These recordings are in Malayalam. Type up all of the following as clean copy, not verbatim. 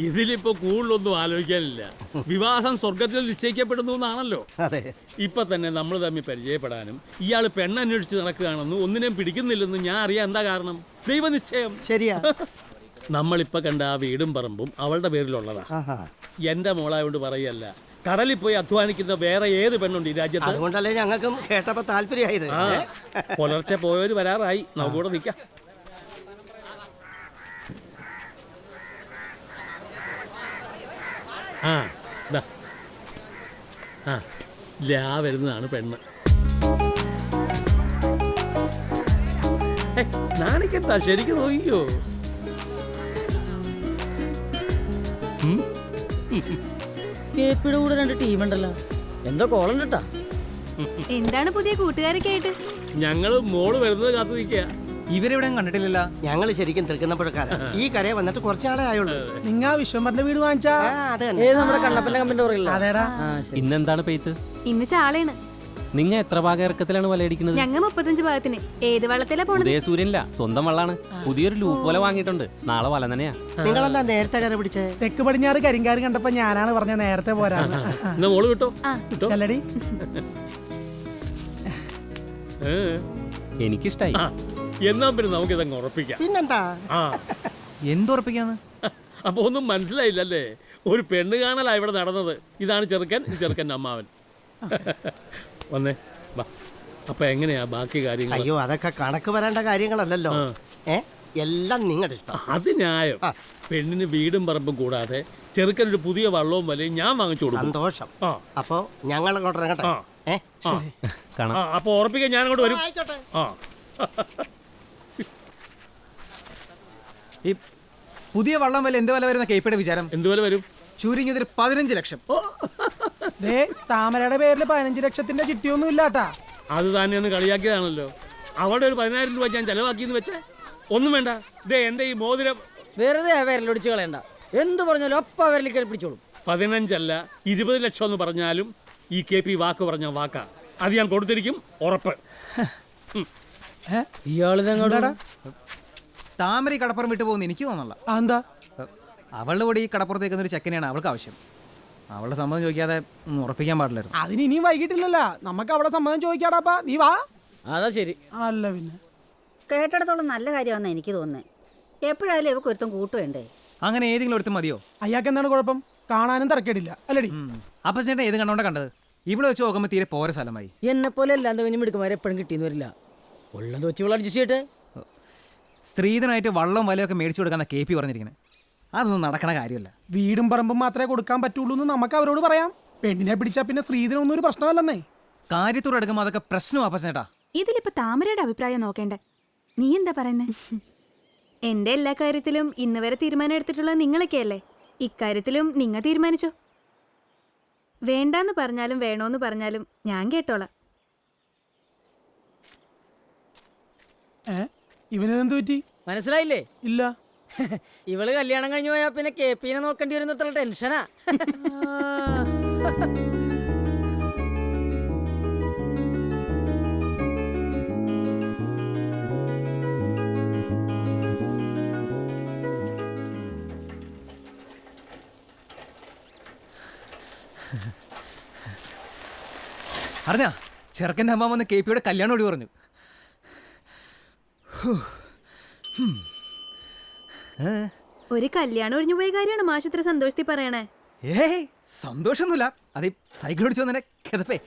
ഇതിലിപ്പോ കൂടുതലൊന്നും ആലോചിക്കാനില്ല. വിവാഹം സ്വർഗത്തിൽ നിശ്ചയിക്കപ്പെടുന്നു എന്നാണല്ലോ. ഇപ്പൊ തന്നെ നമ്മൾ തമ്മിൽ പരിചയപ്പെടാനും ഇയാൾ പെണ്ണന്വേഷിച്ച് നടക്കുകയാണെന്നും ഒന്നിനെയും പിടിക്കുന്നില്ലെന്ന് ഞാൻ അറിയാൻ എന്താ കാരണം? ദൈവനിശ്ചയം. ശരിയാ. നമ്മളിപ്പോ കണ്ട ആ വീടും പറമ്പും അവളുടെ പേരിലുള്ളതാ. എന്റെ മോളായോണ്ട് പറയല്ല, കടലിൽ പോയി അധ്വാനിക്കുന്ന വേറെ ഏത് പെണ്ണുണ്ട് ഈ രാജ്യത്ത്? അതുകൊണ്ടല്ലേ ഞങ്ങൾക്കും കേട്ടപ്പോ താല്പര്യമായത്. പുലർച്ചെ പോയവര് വരാറായി, നമുക്കൂടെ നിൽക്കാം. വരുന്നതാണ് പെണ്ണ്. നാണിക്കെട്ടാ, ശരിക്കും നോക്കിയോ? കേപ്പിയുടെ കൂടെ 2 ടീമുണ്ടല്ലോ, എന്തോ കോളുണ്ടാ. എന്താണ് പുതിയ കൂട്ടുകാരൊക്കെ ആയിട്ട്? ഞങ്ങള് മോള് വരുന്നത് കാത്തു നിൽക്കുക. ഇവരെവിടെ കണ്ടിട്ടില്ലല്ലോ. ഞങ്ങള് ശരിക്കും തൃക്കുന്നപ്പുഴക്കാരാ. ഈ കരയെ വന്നിട്ട് കുറച്ചാളെ ആയുള്ളൂ. നിങ്ങ വിശ്വംബറിന്റെ വീട് വാങ്ങിച്ചാ? നമ്മുടെ കണ്ണപ്പന്റെ കമ്പിന്റെ പുറകില്ല. അതേടാ. ഇന്നെന്താണ് പെയ്ത്ത്? ഇന്ന് ചാളയാണ്. നിങ്ങ എത്ര ഭാഗം ഇറക്കത്തിലാണ് വലയടിക്കുന്നത്? ഞങ്ങ 35 ഭാഗത്തിന്. ഏത് വള്ളത്തിലാ പോണത്? ഉദയസൂര്യനില്ല, സ്വന്തം വള്ളാണ്. പുതിയൊരു ലൂപ്പ് പോലെ വാങ്ങിയിട്ടുണ്ട്. നാളെ വല തന്നെയാ. നിങ്ങളെന്താ നേരത്തെ കര പിടിച്ചേ? തെക്ക് പടിഞ്ഞാറ് കരിങ്കാർ കണ്ടപ്പോ ഞാനാണ് പറഞ്ഞ നേരത്തെ പോരാ. മോള് കിട്ടോ? ചെല്ലടി. എനിക്കിഷ്ടായി. എന്നാ പിന്നെ നമുക്ക് ഇതങ്ങ് ഉറപ്പിക്കാം. പിന്നെന്താ? എന്തുറപ്പിക്കാന്ന്? അപ്പൊ ഒന്നും മനസ്സിലായില്ലല്ലേ? ഒരു പെണ്ണ് കാണലാ ഇവിടെ നടന്നത്. ഇതാണ് ചെറുക്കൻ, ചെറുക്കൻ്റെ അമ്മാവൻ. വന്നേ വാ. അപ്പൊ എങ്ങനെയാ ബാക്കി കാര്യങ്ങൾ? അയ്യോ, അതൊക്കെ കണക്ക് വരേണ്ട കാര്യങ്ങളല്ലല്ലോ. എല്ലാം നിങ്ങളുടെ ഇഷ്ടം. അത് ന്യായം. പെണ്ണിന് വീടും പറമ്പും കൂടാതെ ചെറുക്കനൊരു പുതിയ വള്ളവും വലയും ഞാൻ വാങ്ങിച്ചു കൊടുക്കും. സന്തോഷം. അപ്പൊ ഞങ്ങൾ അങ്ങോട്ട് ഇറങ്ങട്ടെ. അപ്പൊ ഉറപ്പിക്കാൻ ഞാൻ അങ്ങോട്ട് വരും. ഈ പുതിയ വള്ളം വില എന്ത് വില വരുന്ന കേപ്പിയുടെ വിചാരം? എന്തുപോലെ വരും? ചുരുങ്ങിയതൊരു 15 ലക്ഷം. താമരയുടെ പേരിൽ 15 ലക്ഷത്തിന്റെ ചിട്ടിയൊന്നും ഇല്ലാട്ടാ. അത് തന്നെ ഒന്ന് കളിയാക്കിയതാണല്ലോ. അവിടെ ഒരു 10,000 രൂപ ഞാൻ ചെലവാക്കിന്ന് വെച്ചേ. ഒന്നും വേണ്ട. എന്റെ ഈ മോതിരം വെറുതെ വിരലൊടിച്ച് കളയണ്ട. എന്ത് പറഞ്ഞാലും ഒപ്പ വിരലിൽ പിടിച്ചോളും. 15 അല്ല 20 ലക്ഷം എന്ന് പറഞ്ഞാലും ഈ KP വാക്ക് പറഞ്ഞ വാക്കാ. അത് ഞാൻ കൊടുത്തിരിക്കും, ഉറപ്പ്. ഇയാള് താമര കടപ്പുറം വിട്ടു പോകുന്ന എനിക്ക് തോന്നല്ല. എന്താ? അവളുടെ കൂടെ ഈ കടപ്പുറത്തേക്കുന്ന ഒരു ചെക്കനെയാണ് അവൾക്ക് ആവശ്യം. അവളുടെ സമ്മതം ചോദിക്കാതെ ഉറപ്പിക്കാൻ പാടില്ലായിരുന്നു. അതിന് ഇനിയും വൈകിട്ടില്ലല്ലോ. നമുക്ക് അവിടെ സമ്മതം ചോദിക്കാടാപ്പാ. നീ വാ. അതാ ശരി. അല്ല പിന്നെ കേട്ടിടത്തോളം നല്ല കാര്യമാണെന്ന് എനിക്ക് തോന്നുന്നത്. എപ്പോഴായാലും ഇവക്ക് ഒരുത്തം കൂട്ടുവേണ്ടേ? അങ്ങനെ ഏതെങ്കിലും ഒരുത്തും മതിയോ? അയാൾക്ക് എന്താണ് കുഴപ്പം? കാണാനും തിരക്കേടില്ല അല്ലടി. അപ്പൊ ചേട്ടൻ ഏത് കണ്ടോണ്ടാ കണ്ടത്? ഇവിടെ വെച്ച് നോക്കുമ്പോൾ തീരെ പോര സ്ഥലമായി. എന്നെ പോലെ എല്ലാം തവനും എടുക്കുമാരെ എപ്പോഴും കിട്ടിയെന്ന് വരില്ല. ഉള്ളത് വെച്ച് ഇവിടെ അഡ്ജസ്റ്റ് ചെയ്തിട്ട് സ്ത്രീധനായിട്ട് വള്ളം വലയൊക്കെ മേടിച്ചു കൊടുക്കാന്ന KP പറഞ്ഞിരിക്കുന്നത്. അതൊന്നും നടക്കണ കാര്യമല്ല. വീടും പറമ്പും മാത്രമേ കൊടുക്കാൻ പറ്റുള്ളൂ എന്ന് നമുക്ക് അവരോട് പറയാം. പെണ്ണിനെ പിടിച്ചാൽ പിന്നെ സ്ത്രീധനൊന്നും ഒരു പ്രശ്നമല്ലെന്നേ. കാര്യത്തോടെ എടുക്കുമ്പോൾ അതൊക്കെ പ്രശ്നമാ ചേട്ടാ. ഇതിലിപ്പോ താമരയുടെ അഭിപ്രായം നോക്കേണ്ട. നീ എന്താ പറയുന്നേ? എന്റെ എല്ലാ കാര്യത്തിലും ഇന്ന് വരെ തീരുമാനം എടുത്തിട്ടുള്ളത് നിങ്ങളൊക്കെയല്ലേ. ഇക്കാര്യത്തിലും നിങ്ങ തീരുമാനിച്ചോ. വേണ്ടാന്ന് പറഞ്ഞാലും വേണോന്ന് പറഞ്ഞാലും ഞാൻ കേട്ടോളാം. ഇവനെന്ത് പറ്റി? മനസ്സിലായില്ലേ? ഇല്ല. ഇവള് കല്യാണം കഴിഞ്ഞു പോയാ പിന്നെ KPനെ നോക്കേണ്ടി വരുന്നത്ര ടെൻഷനാ. അറിഞ്ഞാ ചെറുക്കൻ്റെ അമ്മ വന്ന് KPയുടെ കല്യാണം ഓടി പറഞ്ഞു. ഒരു കല്യാണം ഒഴിഞ്ഞു പോയ കാര്യമാണ് മാഷ് ഇത്ര സന്തോഷത്തിൽ പറയണേ. സന്തോഷമൊന്നുമില്ല. അത് സൈക്കിൾ ഓടിച്ചു വന്നെ കിതപ്പ്.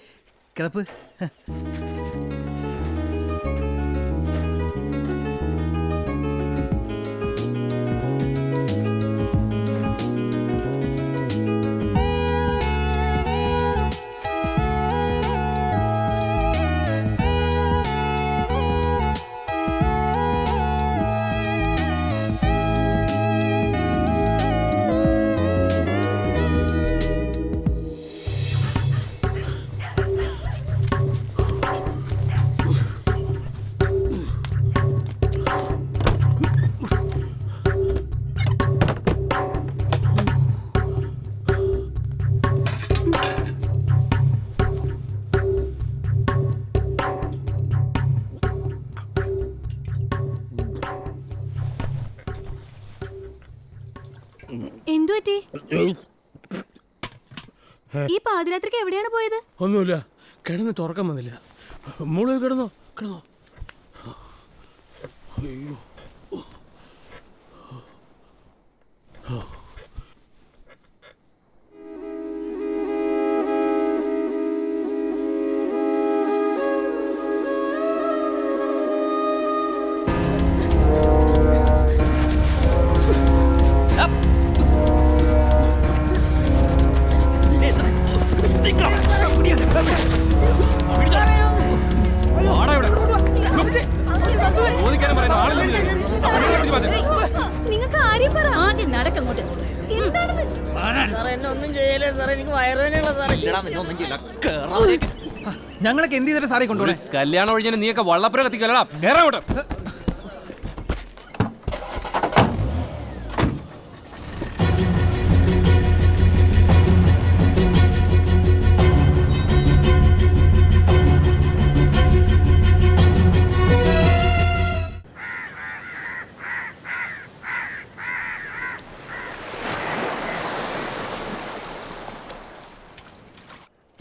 പറ്റി? ഈ പാതിരാത്രിക്ക് എവിടെയാണ് പോയത്? ഒന്നുമില്ല, കിടന്നിട്ട് ഉറക്കം വന്നില്ല. മോള് കിടന്നോ? കിടന്നോ? അയ്യോ. നിങ്ങൾക്ക് ആരെയും പറ. ആദ്യം നടക്കങ്ങോട്ട്. എന്താണെന്ന്? എന്നെ ഒന്നും ചെയ്യലേ സാറേ, എനിക്ക് വയറുവേനയുള്ള സാറേ. ഞങ്ങളൊക്കെ എന്ത് ചെയ്തിട്ട് സാറേ കൊണ്ടുപോണേ? കല്യാണം ഒഴിഞ്ഞാൽ നീയൊക്കെ വള്ളപ്പുര കത്തിക്കല്ലടാ. കേറാ അങ്ങോട്ട്.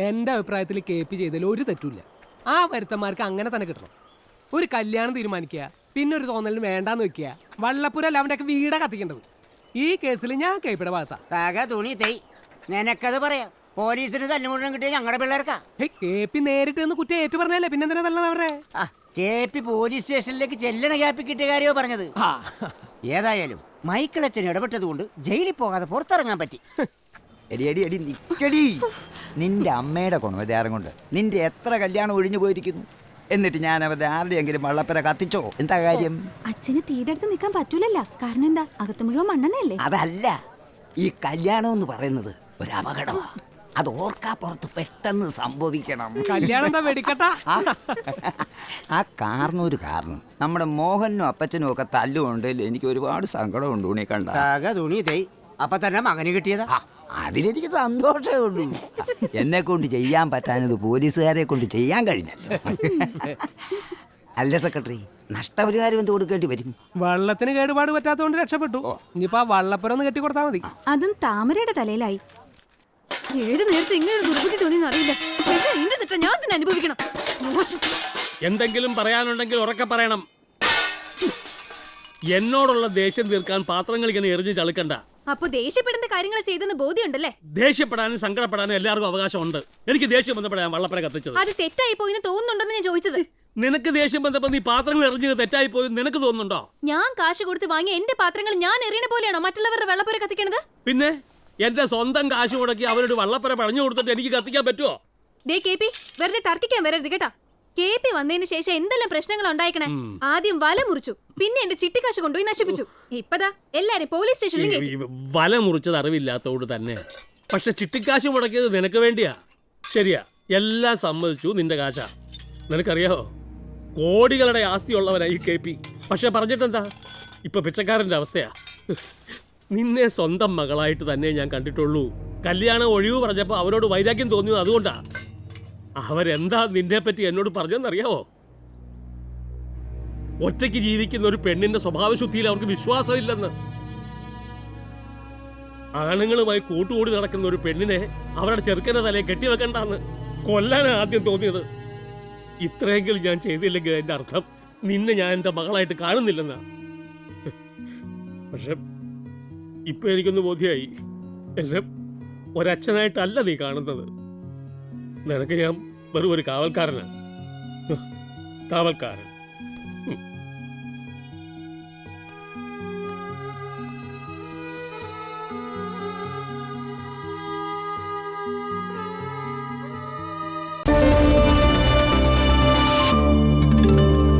എന്റെ അഭിപ്രായത്തിൽ KP ചെയ്തതിൽ ഒരു തെറ്റുമില്ല. ആ വരുത്തന്മാർക്ക് അങ്ങനെ തന്നെ കിട്ടണം. ഒരു കല്യാണം തീരുമാനിക്കുക, പിന്നെ ഒരു തോന്നലിന് വേണ്ടാന്ന് വെക്കുക. വള്ളപ്പുര അല്ല അവൻ്റെ ഒക്കെ വീടാ കത്തിക്കേണ്ടത്. ഈ കേസിൽ ഞാൻ KPയുടെ ഭാഗത്താ. തുണി തൈ നിനക്കത് പറയാം. പോലീസിന് തന്നെ മുഴുവൻ കിട്ടിയ ഞങ്ങളുടെ പിള്ളേർക്കാ. KP നേരിട്ട് നിന്ന് കുറ്റം ഏറ്റു പറഞ്ഞല്ലേ, പിന്നെന്തിനാ നല്ലത് അവരെ? KP പോലീസ് സ്റ്റേഷനിലേക്ക് ചെല്ലണ ഗ്യാപ്പിൽ കിട്ടിയ കാര്യമോ പറഞ്ഞത്. ഏതായാലും മൈക്കിൾ അച്ഛൻ ഇടപെട്ടത് കൊണ്ട് ജയിലിൽ പോകാതെ പുറത്തിറങ്ങാൻ പറ്റി. എടി എടി എടി നിക്കടി. നിന്റെ അമ്മയുടെ കൊണവതാരം കൊണ്ട് നിന്റെ എത്ര കല്യാണം ഒഴിഞ്ഞു പോയിരിക്കുന്നു. എന്നിട്ട് ഞാൻ അവരുടെ ആരുടെയെങ്കിലും വള്ളപ്പര കത്തിച്ചോ? എന്താ കാര്യം? അച്ഛന് തീരെടുത്ത് നിൽക്കാൻ പറ്റൂലല്ലോ. കാരണം എന്താ, അകത്ത് മുഴുവൻ മണ്ണെണ്ണയല്ലേ. അതല്ല, ഈ കല്യാണം എന്ന് പറയുന്നത് ഒരു അപകടമാണ്. അത് ഓർക്കാപ്പുറത്ത് പെട്ടെന്ന് സംഭവിക്കണം. കല്യാണം എന്താ വെടിക്കട്ടാ? ആ കാരണൊരു കാരണം നമ്മുടെ മോഹനും അപ്പച്ചനും ഒക്കെ തല്ലുകൊണ്ടല്ലേ എനിക്ക് ഒരുപാട് സങ്കടമുണ്ട്. ഉണി കണ്ട തുണി തൈ അപ്പൊ തന്നെ മകന് കിട്ടിയതാ. അതിലെനിക്ക് സന്തോഷമേ ഉള്ളൂ. എന്നെ കൊണ്ട് ചെയ്യാൻ പറ്റാഞ്ഞത് പോലീസുകാരെ കൊണ്ട് ചെയ്യാൻ കഴിഞ്ഞല്ലോ. അല്ല സെക്രട്ടറി, നഷ്ടപരിഹാരം എന്ത് കൊടുക്കേണ്ടി വരും? വള്ളത്തിന് കേടുപാട് പറ്റാത്തതുകൊണ്ട് രക്ഷപ്പെട്ടു. ഇനിയിപ്പോ ആ വള്ളപ്പുരം ഒന്ന് കെട്ടിക്കൊടുത്താൽ മതി. അതും താമരയുടെ തലയിലായി. ഏത് നേരത്തെ ഇങ്ങനെ ഒരു ദുർബുദ്ധി തോന്നിയെന്ന് അറിയില്ല. എന്റെ തെറ്റ ഞാൻ തന്നെ അനുഭവിക്കണം. മോശം. എന്തെങ്കിലും പറയാനുണ്ടെങ്കിൽ ഉറക്കെ പറയണം. എന്നോടുള്ള ദേഷ്യം തീർക്കാൻ പാത്രങ്ങൾ ഇങ്ങനെ എറിഞ്ഞ് ചളുക്കണ്ട. അപ്പൊ ദേഷ്യപ്പെടേണ്ട കാര്യങ്ങൾ ചെയ്തെന്ന് ബോധ്യമുണ്ടല്ലേ? ദേഷ്യപ്പെടാനും സങ്കടപ്പെടാനും എല്ലാവർക്കും അവകാശമുണ്ട്. എനിക്ക് ദേഷ്യം ബന്ധപ്പെടാൻ വള്ളപ്പര കത്തിച്ചത്. അത് തെറ്റായി പോയിന്ന് തോന്നുന്നുണ്ടെന്ന് ഞാൻ ചോദിച്ചത്. നിനക്ക് ദേഷ്യം ബന്ധപ്പെട്ട് നീ പാത്രങ്ങൾ എറിഞ്ഞത് തെറ്റായി പോയി നിനക്ക് തോന്നുന്നുണ്ടോ? ഞാൻ കാശ് കൊടുത്ത് വാങ്ങിയ എന്റെ പാത്രങ്ങൾ ഞാൻ എറിയണ പോലെയാണോ മറ്റുള്ളവരുടെ വെള്ളപ്പുര കത്തിക്കണത്? പിന്നെ എന്റെ സ്വന്തം കാശ് മുടക്കി അവരുടെ വള്ളപ്പര പഴഞ്ഞു കൊടുത്തിട്ട് എനിക്ക് കത്തിക്കാൻ പറ്റുമോ? ദേ KP, വെറുതെ തർക്കിക്കാൻ വരരുത് കേട്ടാ. KP വന്നതിന് ശേഷം എന്തെല്ലാം പ്രശ്നങ്ങൾ ഉണ്ടായിക്കണേ. ആദ്യം വല മുറിച്ചു, പിന്നെ എന്റെ ചിട്ടിക്കാശ് കൊണ്ടുപോയി നശിപ്പിച്ചു. ഇപ്പതാ എല്ലാരും പോലീസ് സ്റ്റേഷനിലും കയറ്റി. വല മുറിച്ചത് അറിവില്ലാത്തോട് തന്നെ. പക്ഷെ ചിട്ടിക്കാശ് മുടക്കിയത് നിനക്ക് വേണ്ടിയാ. ശരിയാ, എല്ലാം സമ്മതിച്ചു. നിന്റെ കാശാ. നിനക്കറിയാവോ, കോടികളുടെ ആസ്തിയുള്ളവനായി KP. പക്ഷെ പറഞ്ഞിട്ടെന്താ, ഇപ്പൊ പിച്ചക്കാരന്റെ അവസ്ഥയാ. നിന്നെ സ്വന്തം മകളായിട്ട് തന്നെ ഞാൻ കണ്ടിട്ടുള്ളൂ. കല്യാണം ഒഴിവ് പറഞ്ഞപ്പോൾ അവരോട് വൈരാഗ്യം തോന്നിയത് അതുകൊണ്ടാ. അവരെന്താ നിന്നെ പറ്റി എന്നോട് പറഞ്ഞെന്നറിയാവോ? ഒറ്റയ്ക്ക് ജീവിക്കുന്ന ഒരു പെണ്ണിന്റെ സ്വഭാവശുദ്ധിയിൽ അവർക്ക് വിശ്വാസമില്ലെന്ന്. ആണുങ്ങളുമായി കൂട്ടുകൂടി നടക്കുന്ന ഒരു പെണ്ണിനെ അവരുടെ ചെറുക്കന്റെ തലയെ കെട്ടിവെക്കണ്ടെന്ന് കൊല്ലാനാ ആദ്യം തോന്നിയത്. ഇത്രയെങ്കിലും ഞാൻ ചെയ്തില്ലെങ്കിൽ അതിന്റെ അർത്ഥം നിന്നെ ഞാൻ എൻ്റെ മകളായിട്ട് കാണുന്നില്ലെന്നാ. പക്ഷെ ഇപ്പൊ എനിക്കൊന്ന് ബോധ്യമായി, എന്നെ ഒരച്ഛനായിട്ടല്ല നീ കാണുന്നത്. നിനക്ക് ഞാൻ വെറും ഒരു കാവൽക്കാരനാണ്. കാവൽക്കാരൻ.